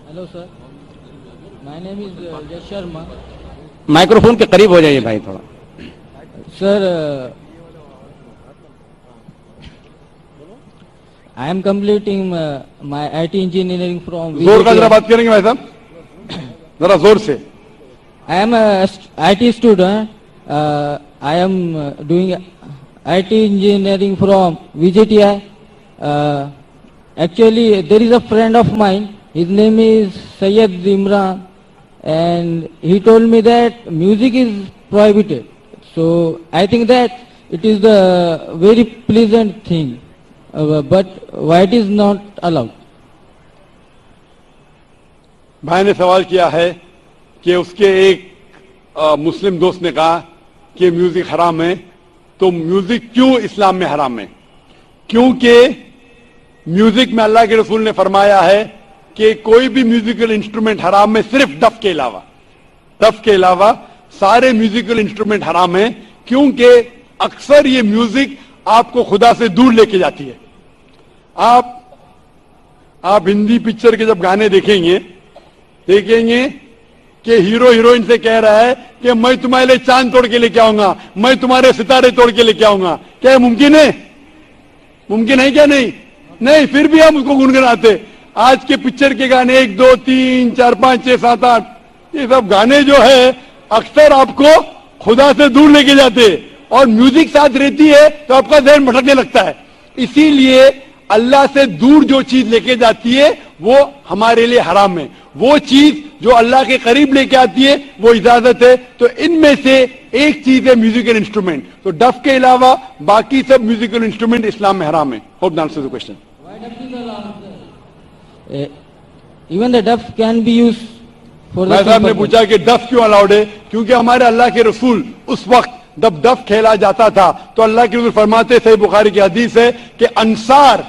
Hello sir, my name is Yash Sharma. Microphone के करीब हो जाइए भाई थोड़ा. Sir, I am completing my IT engineering from जोर का जरा VJTI. बात करेंगे भाई साहब, जरा जोर से. I am a IT student. I am doing IT engineering from VJTI. Actually, there is a friend of mine. His name is Syed Imran, and he told me that music is prohibited. So I think that it is the very pleasant thing, but why it is not allowed? भाई ने सवाल किया है कि उसके एक मुस्लिम दोस्त ने कहा कि म्यूजिक हराम है, तो म्यूजिक क्यों इस्लाम में हराम है? क्योंकि म्यूजिक में अल्लाह के रसूल ने फरमाया है कि कोई भी म्यूजिकल इंस्ट्रूमेंट हराम है सिर्फ डफ के अलावा. डफ के अलावा सारे म्यूजिकल इंस्ट्रूमेंट हराम है, क्योंकि अक्सर ये म्यूजिक आपको खुदा से दूर लेके जाती है. आप हिंदी पिक्चर के जब गाने देखेंगे कि हीरो हीरोइन से कह रहा है कि मैं तुम्हारे लिए चांद तोड़ के लेके आऊंगा, मैं तुम्हारे सितारे तोड़ के लेके आऊंगा. क्या ये मुमकिन है? मुमकिन है क्या? नहीं. फिर भी हम उसको गुनगुनाते. आज के पिक्चर के गाने 1, 2, 3, 4, 5, 6, 7, 8 ये सब गाने जो है अक्सर आपको खुदा से दूर लेके जाते हैं, और म्यूजिक साथ रहती है तो आपका ज़हन भटकने लगता है. इसीलिए अल्लाह से दूर जो चीज लेके जाती है वो हमारे लिए हराम है. वो चीज जो अल्लाह के करीब लेके आती है वो इजाजत है. तो इनमें से एक चीज है म्यूजिकल इंस्ट्रूमेंट. तो डफ के अलावा बाकी सब म्यूजिकल इंस्ट्रूमेंट इस्लाम में हराम है. Hope that answers the question. Why duff is allowed, sir? Even the duff can be used for the भाई साहब ने purpose. पूछा कि डफ क्यों अलाउड है? क्योंकि हमारे अल्लाह के रसूल उस वक्त जब डफ खेला जाता था तो अल्लाह के रसूल फरमाते, सही बुखारी की हदीस है कि अंसार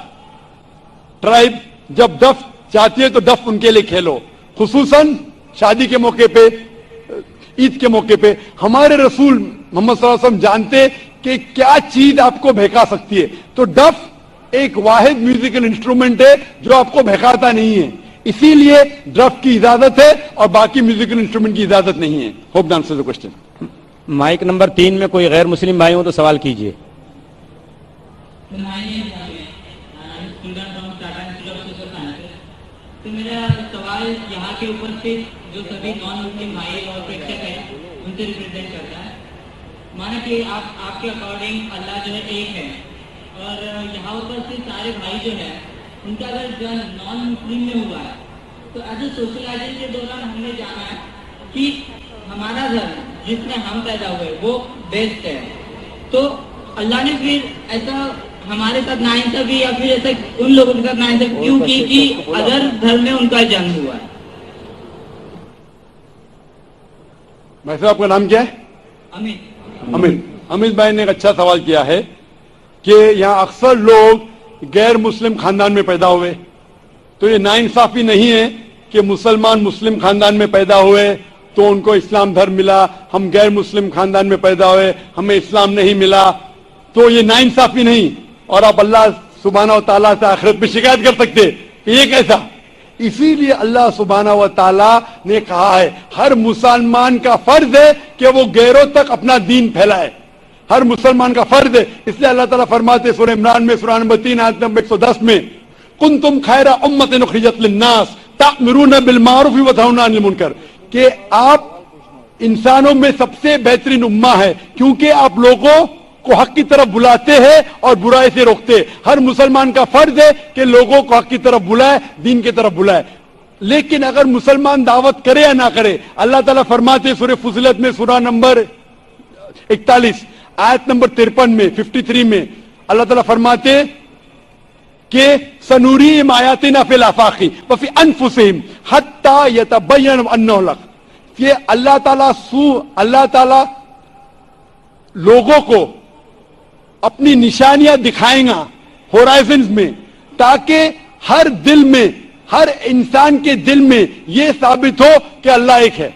ट्राइब जब डफ चाहती है तो डफ उनके लिए खेलो, खुसूसन शादी के मौके पे, ईद के मौके पे. हमारे रसूल मोहम्मद सल्लल्लाहु अलैहि वसल्लम जानते कि क्या चीज आपको बहका सकती है. तो डफ एक वाहिद म्यूजिकल इंस्ट्रूमेंट है जो आपको बहकाता नहीं है, इसीलिए डफ की इजाजत है और बाकी म्यूजिकल इंस्ट्रूमेंट की इजाजत नहीं है. Hope that answers the question. Mike number 3 में कोई गैर मुस्लिम भाई हो तो सवाल कीजिए. तो मेरा सवाल यहाँ के ऊपर से जो सभी नॉन मुस्लिम भाई और प्रेक्षक हैं उनसे रिप्रेजेंट करता है. माना कि आपके अकॉर्डिंग अल्लाह जो है एक है, और यहाँ ऊपर से सारे भाई जो है उनका अगर जन्म नॉन मुस्लिम में हुआ है तो एज ए सोशलाइजेशन के दौरान हमने जाना है कि हमारा धर्म जिसमें हम पैदा हुए वो बेस्ट है. तो अल्लाह ने फिर ऐसा हमारे साथ नाइंसाफी या फिर ऐसा उन लोगों के साथ नाइंसाफी क्यों की कि अदर धर्म में उनका जन्म हुआ है? भाई साहब आपका नाम क्या है? अमित. अमित भाई ने एक अच्छा सवाल किया है कि यहाँ अक्सर लोग गैर मुस्लिम खानदान में पैदा हुए, तो ये नाइंसाफी नहीं है कि मुसलमान मुस्लिम खानदान में पैदा हुए तो उनको इस्लाम धर्म मिला, हम गैर मुस्लिम खानदान में पैदा हुए हमें इस्लाम नहीं मिला. तो ये नाइंसाफी नहीं, और आप अल्लाह सुब्हानहू व तआला से आखिरत में शिकायत कर सकते कि ये कैसा. इसीलिए अल्लाह सुब्हानहू व तआला ने कहा है हर मुसलमान का फर्ज है कि वो गैरों तक अपना दीन फैलाए. हर मुसलमान का फर्ज है. इसलिए अल्लाह ताला फरमाते सूरह इमरान में सूरह नंबर 3 आयत नंबर 110 में, कुंतुम खैरा उम्मतिन उखरिजत लिन्नास तामुरून बिल मारूफ व तनहौना अनिल मुनकर, कि आप इंसानों में सबसे बेहतरीन उम्मा है क्योंकि आप लोगों को हक की तरफ बुलाते हैं और बुराई से रोकते. हर मुसलमान का फर्ज है कि लोगों को हक की तरफ बुलाए, दीन की तरफ बुलाए. लेकिन अगर मुसलमान दावत करे या ना करे, अल्लाह ताला फरमाते सूरह फुसिलत में सूरह नंबर 41 आयत नंबर 53 में 53 में अल्लाह ताला फरमाते कि सनूरीहिम आयातिना फिल आफाकी व फी अनफुसिहिम हत्ता यतबय्यन अन्नहु लक. ये अल्लाह ताला लोगों को अपनी निशानियां दिखाएगा होराइजन में, ताकि हर दिल में, हर इंसान के दिल में यह साबित हो कि अल्लाह एक है.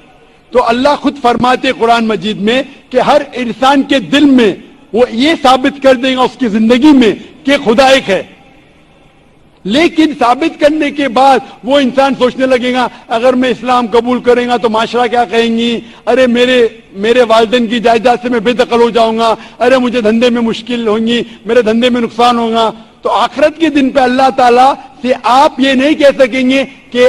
तो अल्लाह खुद फरमाते कुरान मजीद में कि हर इंसान के दिल में वो ये साबित कर देगा उसकी जिंदगी में कि खुदा एक है. लेकिन साबित करने के बाद वो इंसान सोचने लगेगा अगर मैं इस्लाम कबूल करेगा तो माशरा क्या कहेंगी, अरे मेरे वालिदैन की जायदाद से मैं बेदखल हो जाऊंगा, अरे मुझे धंधे में मुश्किल होंगी, मेरे धंधे में नुकसान होगा। तो आखिरत के दिन पे अल्लाह ताला से आप ये नहीं कह सकेंगे कि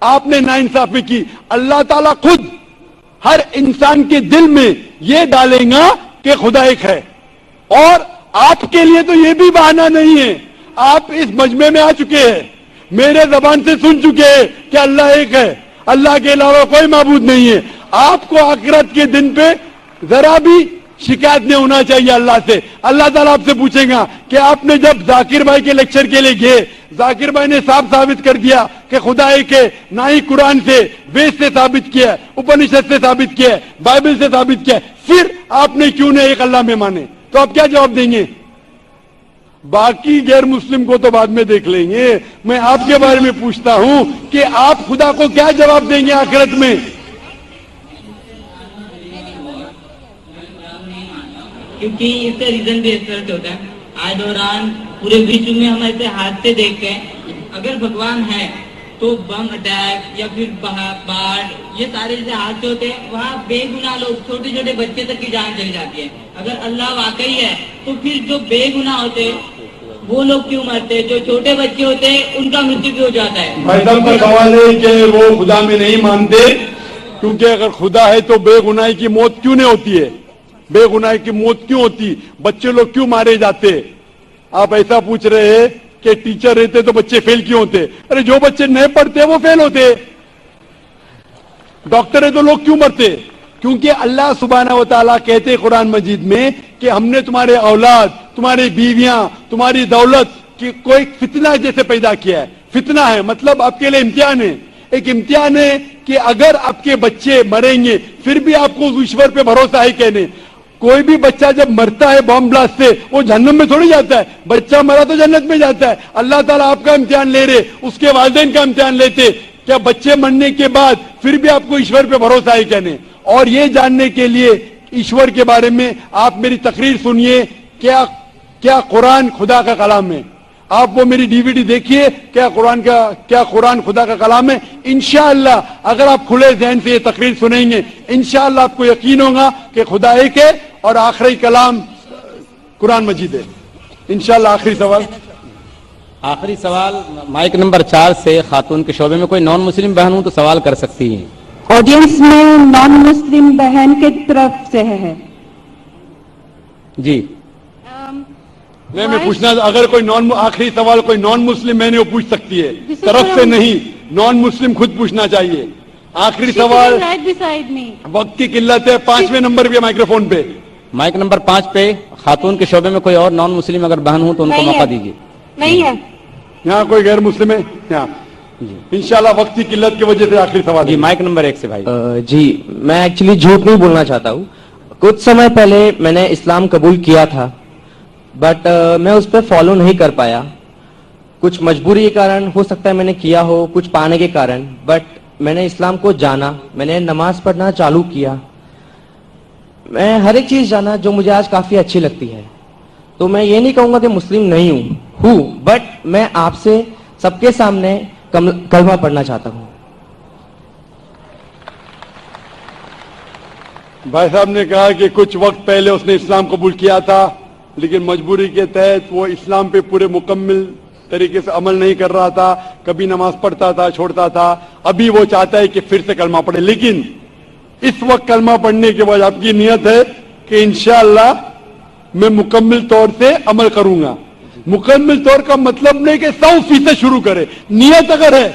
आपने नाइंसाफी की। अल्लाह ताला खुद हर इंसान के दिल में ये डालेगा कि खुदा एक है। और आपके लिए तो ये भी बहाना नहीं है, आप इस मजमे में आ चुके हैं, मेरे जबान से सुन चुके हैं कि अल्लाह एक है, अल्लाह के अलावा कोई माबूद नहीं है। आपको आखिरत के दिन पे जरा भी शिकायत नहीं होना चाहिए अल्लाह से। अल्लाह ताला आपसे पूछेगा कि आपने जब जाकिर भाई के लेक्चर के लिए गए, जाकिर भाई ने साफ साबित कर दिया कि खुदा एक है, ना ही कुरान से वेद से साबित किया, उपनिषद से साबित किया, बाइबल से साबित किया, फिर आपने क्यों नहीं एक अल्लाह में माने? तो आप क्या जवाब देंगे? बाकी गैर मुस्लिम को तो बाद में देख लेंगे, मैं आपके बारे में पूछता हूं कि आप खुदा को क्या जवाब देंगे आखिरत में? क्योंकि इसका रीजन भी एक्सपर्ट होता है। आज दौरान पूरे विश्व में हम ऐसे हादसे देखते हैं, अगर भगवान है तो बम अटैक या फिर बाढ़, ये सारे जैसे हादसे होते हैं, वहाँ बेगुनाह लोग, छोटे छोटे बच्चे तक की जान चली जाती है। अगर अल्लाह वाकई है तो फिर जो बेगुनाह होते हैं वो लोग क्यों मरते हैं? जो छोटे बच्चे होते हैं उनका मृत्यु भी हो जाता है। भाई साहब का सवाल है कि वो खुदा में नहीं मानते, क्योंकि अगर खुदा है तो बेगुनाही की मौत क्यों नहीं होती है? बेगुनाही की मौत क्यों होती? बच्चे लोग क्यों मारे जाते? आप ऐसा पूछ रहे हैं कि टीचर रहते तो बच्चे फेल क्यों होते? अरे जो बच्चे नहीं पढ़ते वो फेल होते। डॉक्टर है तो लोग क्यों मरते? क्योंकि अल्लाह सुब्हानहू व तआला कहते कुरान मजीद में कि हमने तुम्हारे औलाद, तुम्हारी बीवियां, तुम्हारी दौलत की कोई फितना जैसे पैदा किया है। फितना है मतलब आपके लिए इम्तिहान है। एक इम्तिहान है कि अगर आपके बच्चे मरेंगे फिर भी आपको उस ईश्वर पे भरोसा है कहने। कोई भी बच्चा जब मरता है बॉम्ब ब्लास्ट से वो जहन्नम में थोड़ी जाता है, बच्चा मरा तो जन्नत में जाता है। अल्लाह ताला आपका इम्तिहान ले रहे, उसके वालिदैन का इम्तिहान लेते। क्या बच्चे मरने के बाद फिर भी आपको ईश्वर पे भरोसा है कहने? और ये जानने के लिए ईश्वर के बारे में आप मेरी तकरीर सुनिए, क्या कुरान खुदा का कलाम है? आप वो मेरी डीवीडी देखिए, क्या कुरान खुदा का कलाम है? इंशाअल्लाह अगर आप खुले ज़हन से ये तकरीर सुनेंगे, इंशाअल्लाह आपको यकीन होगा कि खुदा एक है और आखिरी कलाम कुरान मजीद है। इंशाअल्लाह आखिरी सवाल माइक नंबर 4 से खातून के शोबे में कोई नॉन मुस्लिम बहन हो तो सवाल कर सकती है। ऑडियंस में नॉन मुस्लिम बहन के तरफ से है जी। मैं पूछना, अगर कोई आखिरी सवाल कोई नॉन मुस्लिम बहन वो पूछ सकती है, तरफ से नहीं, नॉन मुस्लिम खुद पूछना चाहिए। आखिरी सवाल, वक्त की किल्लत है, 5वें नंबर पे माइक्रोफोन पे, माइक नंबर 5 पे खातून के शोबे में कोई और नॉन मुस्लिम अगर बहन हो तो उनको मौका दीजिए। नहीं है यहाँ कोई गैर मुस्लिम है? यहाँ इंशाल्लाह वक्त की किल्लत की वजह से आखिरी सवाल जी। माइक नंबर 1 से भाई। जी मैं एक्चुअली झूठ नहीं बोलना चाहता हूँ। कुछ समय पहले मैंने इस्लाम कबूल किया था, बट मैं उस पर फॉलो नहीं कर पाया। कुछ मजबूरी के कारण हो सकता है मैंने किया हो, कुछ पाने के कारण, बट मैंने इस्लाम को जाना, मैंने नमाज पढ़ना चालू किया, मैं हर एक चीज जाना जो मुझे आज काफी अच्छी लगती है। तो मैं ये नहीं कहूंगा कि मुस्लिम नहीं हूँ, बट मैं आपसे सबके सामने कलमा पढ़ना चाहता हूँ। भाई साहब ने कहा कि कुछ वक्त पहले उसने इस्लाम कबूल किया था, लेकिन मजबूरी के तहत वो इस्लाम पे पूरे मुकम्मल तरीके से अमल नहीं कर रहा था, कभी नमाज पढ़ता था, छोड़ता था। अभी वो चाहता है कि फिर से कलमा पढ़े, लेकिन इस वक्त कलमा पढ़ने के बाद आपकी नियत है कि इंशाअल्लाह मैं मुकम्मल तौर से अमल करूंगा। मुकम्मल तौर का मतलब नहीं कि 100% शुरू करे, नियत अगर है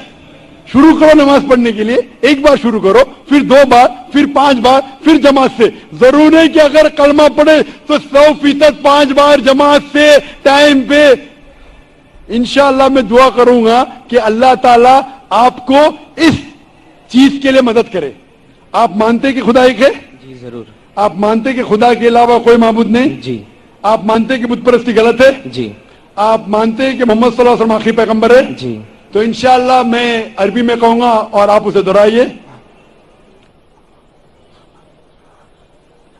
शुरू करो नमाज पढ़ने के लिए, एक बार शुरू करो, फिर 2 बार, फिर 5 बार, फिर जमात से। जरूर है कि अगर कलमा पढ़े तो 100% 5 बार जमात से टाइम पे। इंशाअल्लाह मैं दुआ करूंगा कि अल्लाह ताला आपको इस चीज के लिए मदद करे। आप मानते कि खुदा एक है? जी जरूर। आप मानते कि खुदा के अलावा कोई माबूद नहीं? जी। आप मानते कि बुत परस्ती गलत है? जी। आप मानते हैं कि मोहम्मद सल्लल्लाहु अलैहि वसल्लम आखिरी पैगंबर है? जी। तो इंशाअल्लाह मैं अरबी में कहूंगा और आप उसे दोहराइए।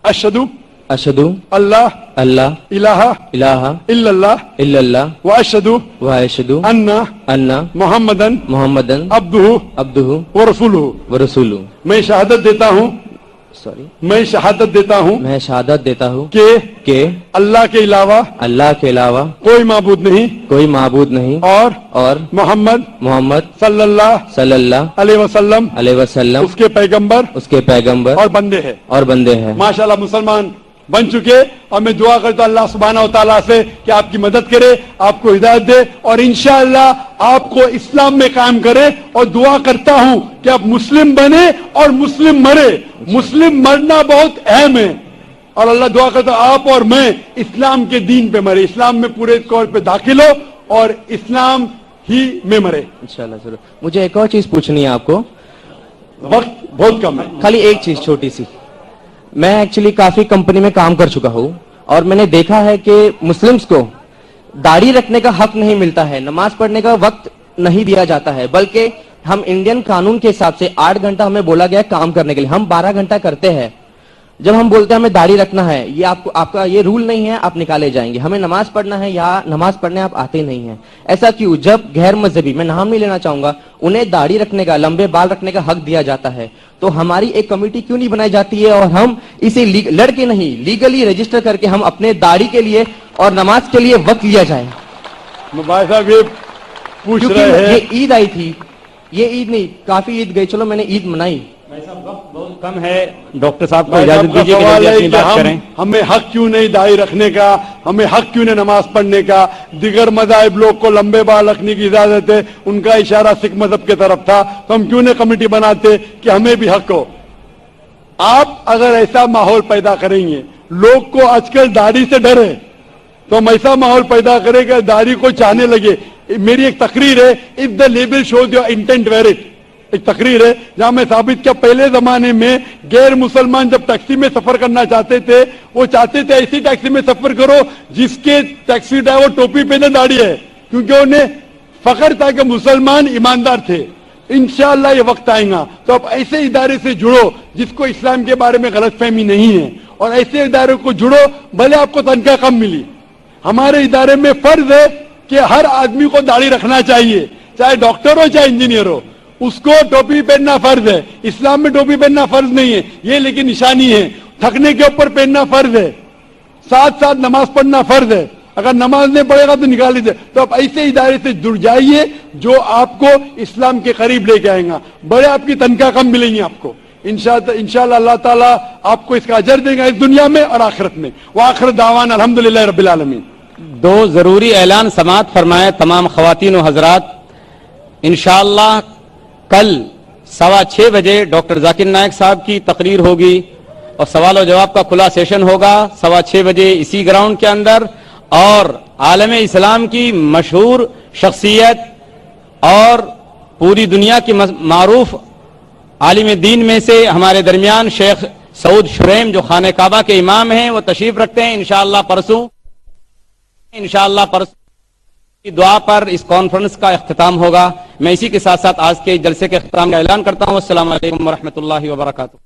अशहदु अशदु अल्लाह अल्लाह इलाहा इलाहा इल्लल्लाह इल्लल्लाह व अशहदु व अशहदु अन्ना अन्ना मोहम्मदन मोहम्मदन अब्दुहु अब्दुहु व रसूलुहु। व रसूलुहु। मैं शहादत देता हूँ सॉरी मैं शहादत देता हूँ मैं शहादत देता हूँ कि अल्लाह के अलावा अल्लाह के अलावा कोई माबूद नहीं कोई माबूद नहीं और मोहम्मद मोहम्मद सल्लल्लाहु सल्लल्लाहु अलैहि वसल्लम उसके पैगंबर उसके पैगंबर और बंदे हैं और बंदे हैं। माशाल्लाह मुसलमान बन चुके और मैं दुआ करता हूं अल्लाह सुब्हानहू व तआला से कि आपकी मदद करे, आपको हिदायत दे और इंशाअल्लाह आपको इस्लाम में कायम करे। और दुआ करता हूं कि आप मुस्लिम बने और मुस्लिम मरे। मुस्लिम मरना बहुत अहम है और अल्लाह दुआ करता हूं आप और मैं इस्लाम के दीन पे मरे, इस्लाम में पूरे तौर पे दाखिल हो और इस्लाम ही में मरे इंशाअल्लाह। जरूर। मुझे एक और चीज पूछनी है आपको, वक्त बहुत कम है, खाली एक चीज छोटी सी। मैं एक्चुअली काफी कंपनी में काम कर चुका हूँ और मैंने देखा है कि मुस्लिम्स को दाढ़ी रखने का हक नहीं मिलता है, नमाज पढ़ने का वक्त नहीं दिया जाता है, बल्कि हम इंडियन कानून के हिसाब से 8 घंटा हमें बोला गया काम करने के लिए, हम 12 घंटा करते हैं। जब हम बोलते हैं हमें दाढ़ी रखना है, ये आपका ये रूल नहीं है, आप निकाले जाएंगे। हमें नमाज पढ़ना है, यहाँ नमाज पढ़ने आप आते नहीं हैं। ऐसा क्यों? जब गैर मजहबी, मैं नाम नहीं लेना चाहूंगा, उन्हें दाढ़ी रखने का, लंबे बाल रखने का हक दिया जाता है, तो हमारी एक कमेटी क्यों नहीं बनाई जाती है और हम इसे लड़के नहीं लीगली रजिस्टर करके हम अपने दाढ़ी के लिए और नमाज के लिए वक्त लिया जाए। भाई साहब ये पूछ क्योंकि रहे हैं, ये ईद आई थी, ये ईद नहीं, काफी ईद गई, चलो मैंने ईद मनाई। बहुत कम है, डॉक्टर साहब को भाई इजाजत साहब का दीजिए कि सवाल जल्दी है अपनी कि बात करें। हमें हक क्यों नहीं दाढ़ी रखने का, हमें हक क्यों नहीं नमाज पढ़ने का। दिगर मज़ाहिब लोग को लंबे बाल रखने की इजाजत है, उनका इशारा सिख मजहब की तरफ था, तो हम क्यों नहीं कमेटी बनाते कि हमें भी हक हो। आप अगर ऐसा माहौल पैदा करेंगे, लोग को आजकल दाढ़ी से डर है, तो हम ऐसा माहौल पैदा करें कि दाढ़ी को चाहने लगे। मेरी एक तकरीर है, if the label shows your intent where it, एक तकरीर है जहां मैं साबित किया पहले जमाने में गैर मुसलमान जब टैक्सी में सफर करना चाहते थे, वो चाहते थे ऐसी टैक्सी में सफर करो जिसके टैक्सी ड्राइवर टोपी पहने दाढ़ी है, क्योंकि उन्हें फख्र था कि मुसलमान ईमानदार थे। इंशाअल्लाह ये वक्त आएगा तो आप ऐसे इदारे से जुड़ो जिसको इस्लाम के बारे में गलतफहमी नहीं है, और ऐसे इदारे को जुड़ो, भले आपको तनख्वाह कम मिली। हमारे इदारे में फर्ज है कि हर आदमी को दाढ़ी रखना चाहिए, चाहे डॉक्टर हो चाहे इंजीनियर हो, उसको टोपी पहनना फर्ज है। इस्लाम में टोपी पहनना फर्ज नहीं है, ये लेकिन निशानी है। थकने के ऊपर पहनना फर्ज है, साथ साथ नमाज पढ़ना फर्ज है। अगर नमाज नहीं पढ़ेगा तो निकाल लीजिए। तो आप ऐसे इदारे से जुड़ जाइए जो आपको इस्लाम के करीब लेके आएगा, बड़े आपकी तनख्वाह कम मिलेंगी आपको। इंशाअल्लाह अल्लाह ताला आपको इसका अजर देगा इस दुनिया में और आखिरत में। व आखिर दावान अल्हम्दुलिल्लाह रब्बिल आलमीन। 2 जरूरी ऐलान समात फरमाए तमाम खवातीन व हजरात। इंशाअल्लाह कल 6:15 बजे डॉक्टर जाकिर नायक साहब की तकरीर होगी और सवाल और जवाब का खुला सेशन होगा 6:15 बजे इसी ग्राउंड के अंदर। और आलम इस्लाम की मशहूर शख्सियत और पूरी दुनिया की मारूफ आलिम दीन में से हमारे दरमियान शेख सऊद शुरैम जो खाने काबा के इमाम हैं, वो तशरीफ रखते हैं। इंशाअल्लाह परसों की दुआ पर इस कॉन्फ्रेंस का इख्तिताम होगा। मैं इसी के साथ साथ आज के जलसे के इख्तिताम का ऐलान करता हूँ। अस्सलामु अलैकुम व रहमतुल्लाहि व बरकातुहू।